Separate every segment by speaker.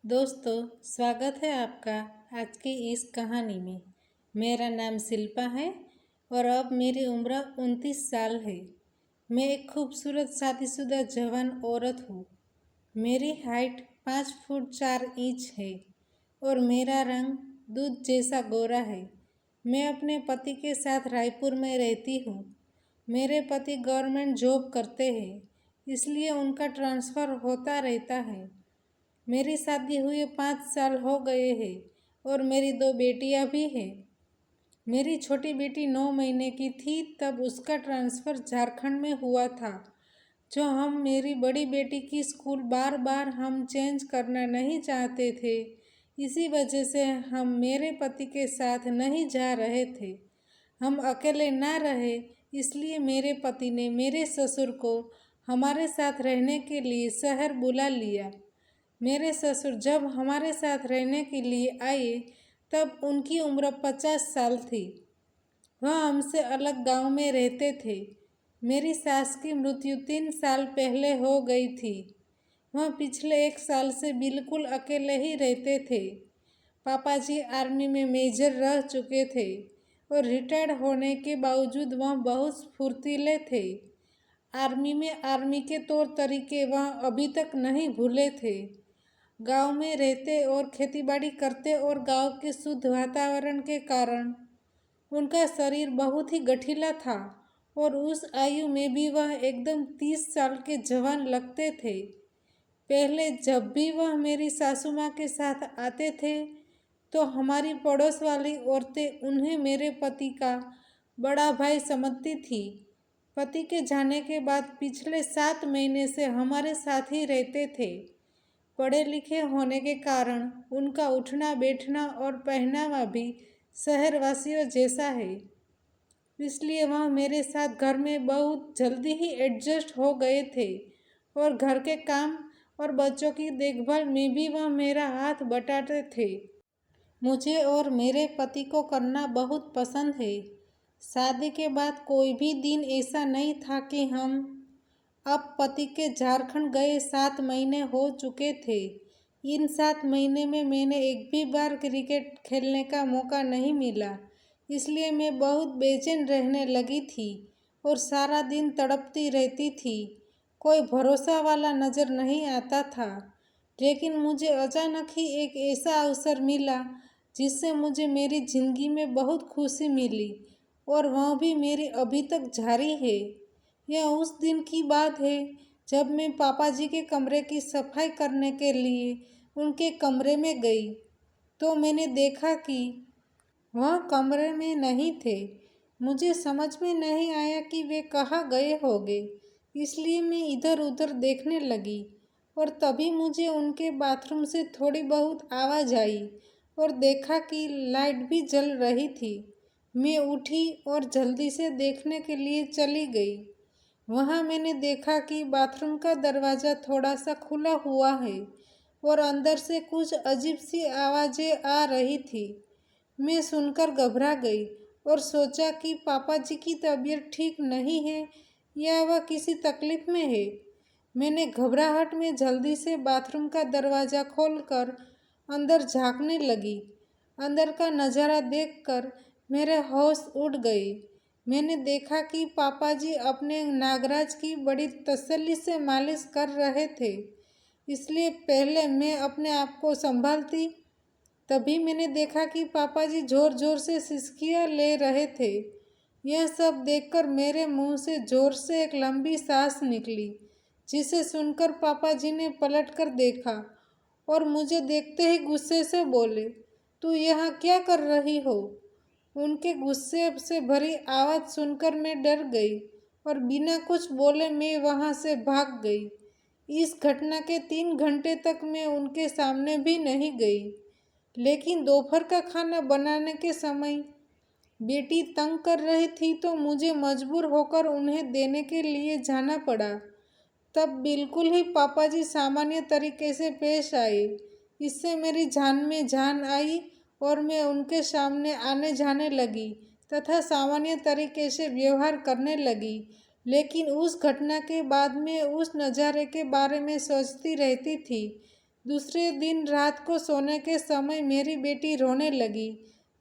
Speaker 1: दोस्तों, स्वागत है आपका आज की इस कहानी में। मेरा नाम शिल्पा है और अब मेरी उम्र 29 साल है। मैं एक खूबसूरत शादीशुदा जवान औरत हूँ। मेरी हाइट 5 फुट 4 इंच है और मेरा रंग दूध जैसा गोरा है। मैं अपने पति के साथ रायपुर में रहती हूँ। मेरे पति गवर्नमेंट जॉब करते हैं, इसलिए उनका ट्रांसफ़र होता रहता है। मेरी शादी हुए 5 साल हो गए हैं और मेरी 2 बेटियां भी हैं। मेरी छोटी बेटी 9 महीने की थी तब उसका ट्रांसफ़र झारखंड में हुआ था। जो हम मेरी बड़ी बेटी की स्कूल बार बार हम चेंज करना नहीं चाहते थे, इसी वजह से हम मेरे पति के साथ नहीं जा रहे थे। हम अकेले ना रहे, इसलिए मेरे पति ने मेरे ससुर को हमारे साथ रहने के लिए शहर बुला लिया। मेरे ससुर जब हमारे साथ रहने के लिए आए तब उनकी उम्र 50 साल थी। वह हमसे अलग गांव में रहते थे। मेरी सास की मृत्यु 3 साल पहले हो गई थी। वह पिछले 1 साल से बिल्कुल अकेले ही रहते थे। पापा जी आर्मी में मेजर रह चुके थे और रिटायर्ड होने के बावजूद वह बहुत फुर्तीले थे। आर्मी में आर्मी के तौर तरीके वह अभी तक नहीं भूले थे। गांव में रहते और खेतीबाड़ी करते और गांव के शुद्ध वातावरण के कारण उनका शरीर बहुत ही गठीला था और उस आयु में भी वह एकदम 30 साल के जवान लगते थे। पहले जब भी वह मेरी सासू माँ के साथ आते थे तो हमारी पड़ोस वाली औरतें उन्हें मेरे पति का बड़ा भाई समझती थी। पति के जाने के बाद पिछले 7 महीने से हमारे साथ ही रहते थे। पढ़े लिखे होने के कारण उनका उठना बैठना और पहनावा भी शहरवासियों जैसा है, इसलिए वह मेरे साथ घर में बहुत जल्दी ही एडजस्ट हो गए थे और घर के काम और बच्चों की देखभाल में भी वह मेरा हाथ बटाते थे। मुझे और मेरे पति को करना बहुत पसंद है। शादी के बाद कोई भी दिन ऐसा नहीं था कि हम अब पति के झारखंड गए 7 महीने हो चुके थे। इन 7 महीने में मैंने एक भी बार क्रिकेट खेलने का मौका नहीं मिला, इसलिए मैं बहुत बेचैन रहने लगी थी और सारा दिन तड़पती रहती थी। कोई भरोसा वाला नज़र नहीं आता था। लेकिन मुझे अचानक ही एक ऐसा अवसर मिला जिससे मुझे मेरी ज़िंदगी में बहुत खुशी मिली और वह भी मेरी अभी तक जारी है। यह उस दिन की बात है जब मैं पापा जी के कमरे की सफाई करने के लिए उनके कमरे में गई तो मैंने देखा कि वह कमरे में नहीं थे। मुझे समझ में नहीं आया कि वे कहाँ गए होंगे, इसलिए मैं इधर उधर देखने लगी और तभी मुझे उनके बाथरूम से थोड़ी बहुत आवाज़ आई और देखा कि लाइट भी जल रही थी। मैं उठी और जल्दी से देखने के लिए चली गई। वहाँ मैंने देखा कि बाथरूम का दरवाज़ा थोड़ा सा खुला हुआ है और अंदर से कुछ अजीब सी आवाज़ें आ रही थी। मैं सुनकर घबरा गई और सोचा कि पापा जी की तबीयत ठीक नहीं है या वह किसी तकलीफ में है। मैंने घबराहट में जल्दी से बाथरूम का दरवाज़ा खोलकर अंदर झांकने लगी। अंदर का नज़ारा देखकर मेरे होश उड़ गए। मैंने देखा कि पापा जी अपने नागराज की बड़ी तसल्ली से मालिश कर रहे थे, इसलिए पहले मैं अपने आप को संभालती। तभी मैंने देखा कि पापा जी ज़ोर ज़ोर से सिसकियाँ ले रहे थे। यह सब देखकर मेरे मुंह से ज़ोर से एक लंबी सांस निकली, जिसे सुनकर पापा जी ने पलटकर देखा और मुझे देखते ही गुस्से से बोले, "तू यहाँ क्या कर रही हो?" उनके गुस्से से भरी आवाज़ सुनकर मैं डर गई और बिना कुछ बोले मैं वहाँ से भाग गई। इस घटना के 3 घंटे तक मैं उनके सामने भी नहीं गई। लेकिन दोपहर का खाना बनाने के समय बेटी तंग कर रही थी तो मुझे मजबूर होकर उन्हें देने के लिए जाना पड़ा। तब बिल्कुल ही पापा जी सामान्य तरीके से पेश आए। इससे मेरी जान में जान आई और मैं उनके सामने आने जाने लगी तथा सामान्य तरीके से व्यवहार करने लगी। लेकिन उस घटना के बाद मैं उस नज़ारे के बारे में सोचती रहती थी दूसरे दिन रात को सोने के समय मेरी बेटी रोने लगी।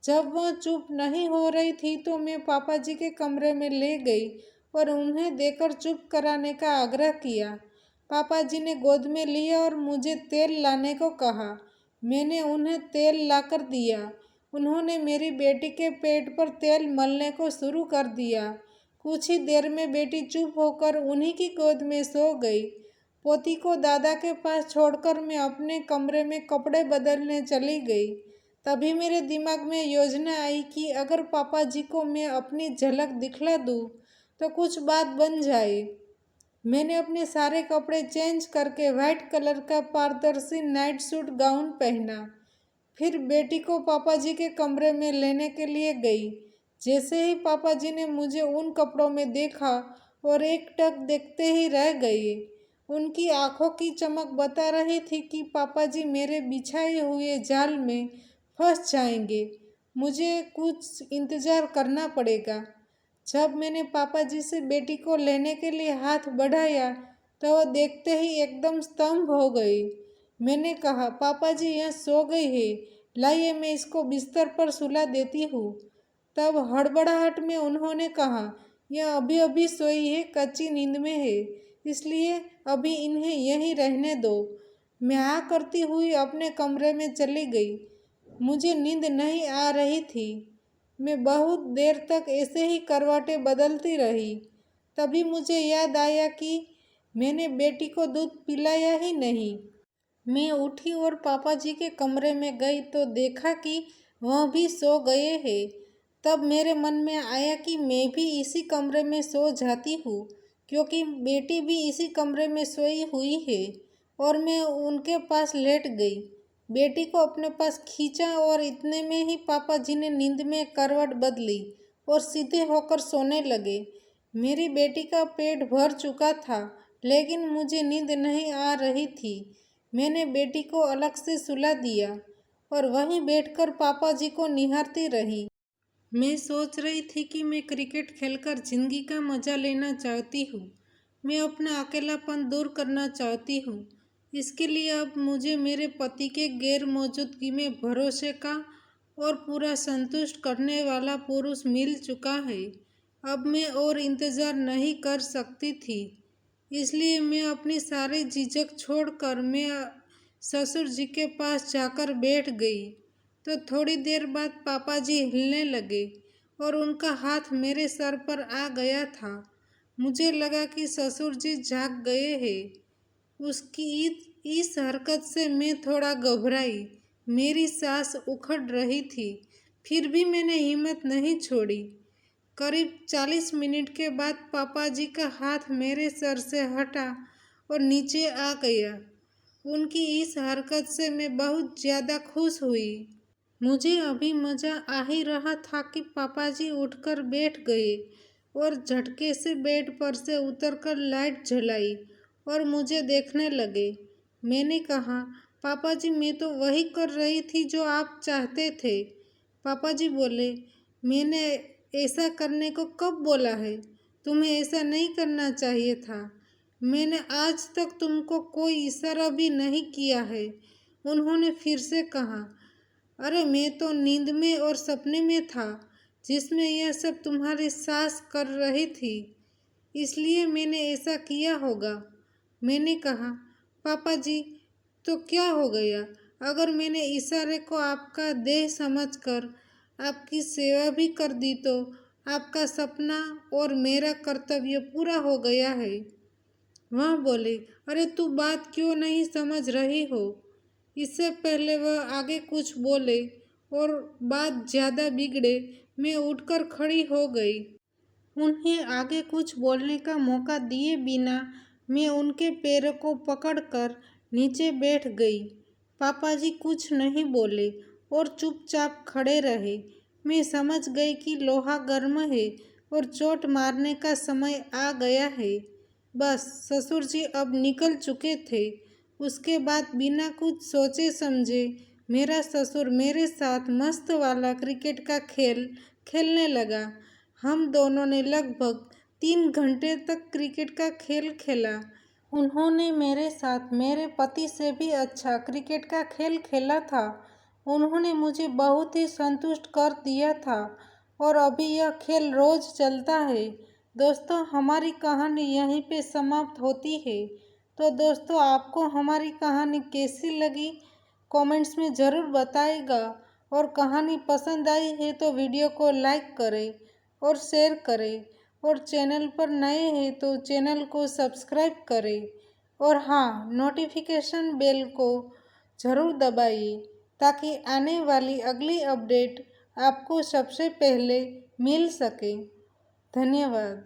Speaker 1: जब वह चुप नहीं हो रही थी तो मैं पापा जी के कमरे में ले गई और उन्हें देकर चुप कराने का आग्रह किया। पापा जी ने गोद में लिया और मुझे तेल लाने को कहा। मैंने उन्हें तेल लाकर दिया। उन्होंने मेरी बेटी के पेट पर तेल मलने को शुरू कर दिया। कुछ ही देर में बेटी चुप होकर उन्हीं की गोद में सो गई। पोती को दादा के पास छोड़कर मैं अपने कमरे में कपड़े बदलने चली गई। तभी मेरे दिमाग में योजना आई कि अगर पापा जी को मैं अपनी झलक दिखला दूँ तो कुछ बात बन जाए। मैंने अपने सारे कपड़े चेंज करके वाइट कलर का पारदर्शी नाइट सूट गाउन पहना। फिर बेटी को पापा जी के कमरे में लेने के लिए गई। जैसे ही पापा जी ने मुझे उन कपड़ों में देखा और एक टक देखते ही रह गए। उनकी आंखों की चमक बता रही थी कि पापा जी मेरे बिछाए हुए जाल में फंस जाएंगे। मुझे कुछ इंतज़ार करना पड़ेगा। जब मैंने पापा जी से बेटी को लेने के लिए हाथ बढ़ाया तो वह देखते ही एकदम स्तंभ हो गई। मैंने कहा, पापा जी यह सो गई है, लाइए मैं इसको बिस्तर पर सुला देती हूँ। तब हड़बड़ाहट में उन्होंने कहा, यह अभी अभी सोई है, कच्ची नींद में है, इसलिए अभी इन्हें यहीं रहने दो। मैं हाँ करती हुई अपने कमरे में चली गई। मुझे नींद नहीं आ रही थी। मैं बहुत देर तक ऐसे ही करवटें बदलती रही। तभी मुझे याद आया कि मैंने बेटी को दूध पिलाया ही नहीं। मैं उठी और पापा जी के कमरे में गई तो देखा कि वह भी सो गए हैं। तब मेरे मन में आया कि मैं भी इसी कमरे में सो जाती हूँ, क्योंकि बेटी भी इसी कमरे में सोई हुई है। और मैं उनके पास लेट गई, बेटी को अपने पास खींचा और इतने में ही पापा जी ने नींद में करवट बदली और सीधे होकर सोने लगे। मेरी बेटी का पेट भर चुका था, लेकिन मुझे नींद नहीं आ रही थी। मैंने बेटी को अलग से सुला दिया और वहीं बैठकर पापा जी को निहारती रही। मैं सोच रही थी कि मैं क्रिकेट खेलकर जिंदगी का मज़ा लेना चाहती हूँ। मैं अपना अकेलापन दूर करना चाहती हूँ। इसके लिए अब मुझे मेरे पति के गैर मौजूदगी में भरोसे का और पूरा संतुष्ट करने वाला पुरुष मिल चुका है। अब मैं और इंतज़ार नहीं कर सकती थी। इसलिए मैं अपनी सारी झिझक छोड़कर मैं ससुर जी के पास जाकर बैठ गई। तो थोड़ी देर बाद पापा जी हिलने लगे और उनका हाथ मेरे सर पर आ गया था। मुझे लगा कि ससुर जी जाग गए हैं। उसकी इस हरकत से मैं थोड़ा घबराई। मेरी सांस उखड़ रही थी, फिर भी मैंने हिम्मत नहीं छोड़ी। करीब 40 मिनट के बाद पापा जी का हाथ मेरे सर से हटा और नीचे आ गया। उनकी इस हरकत से मैं बहुत ज़्यादा खुश हुई। मुझे अभी मज़ा आ ही रहा था कि पापा जी उठकर बैठ गए और झटके से बेड पर से उतरकर लाइट जलाई और मुझे देखने लगे। मैंने कहा, पापा जी मैं तो वही कर रही थी जो आप चाहते थे। पापा जी बोले, मैंने ऐसा करने को कब बोला है? तुम्हें ऐसा नहीं करना चाहिए था। मैंने आज तक तुमको कोई इशारा भी नहीं किया है। उन्होंने फिर से कहा, अरे मैं तो नींद में और सपने में था, जिसमें यह सब तुम्हारी सास कर रही थी, इसलिए मैंने ऐसा किया होगा। मैंने कहा, पापा जी तो क्या हो गया? अगर मैंने इशारे को आपका देह समझकर आपकी सेवा भी कर दी तो आपका सपना और मेरा कर्तव्य पूरा हो गया है। वह बोले, अरे तू बात क्यों नहीं समझ रही हो? इससे पहले वह आगे कुछ बोले और बात ज़्यादा बिगड़े, मैं उठकर खड़ी हो गई। उन्हें आगे कुछ बोलने का मौका दिए बिना मैं उनके पैरों को पकड़कर नीचे बैठ गई। पापा जी कुछ नहीं बोले और चुपचाप खड़े रहे। मैं समझ गई कि लोहा गर्म है और चोट मारने का समय आ गया है। बस ससुर जी अब निकल चुके थे। उसके बाद बिना कुछ सोचे समझे मेरा ससुर मेरे साथ मस्त वाला क्रिकेट का खेल खेलने लगा। हम दोनों ने लगभग 3 घंटे तक क्रिकेट का खेल खेला। उन्होंने मेरे साथ मेरे पति से भी अच्छा क्रिकेट का खेल खेला था। उन्होंने मुझे बहुत ही संतुष्ट कर दिया था और अभी यह खेल रोज चलता है। दोस्तों, हमारी कहानी यहीं पे समाप्त होती है। तो दोस्तों, आपको हमारी कहानी कैसी लगी कमेंट्स में ज़रूर बताइएगा। और कहानी पसंद आई है तो वीडियो को लाइक करें और शेयर करें। और चैनल पर नए हैं तो चैनल को सब्सक्राइब करें। और हाँ, नोटिफिकेशन बेल को ज़रूर दबाइए ताकि आने वाली अगली अपडेट आपको सबसे पहले मिल सके। धन्यवाद।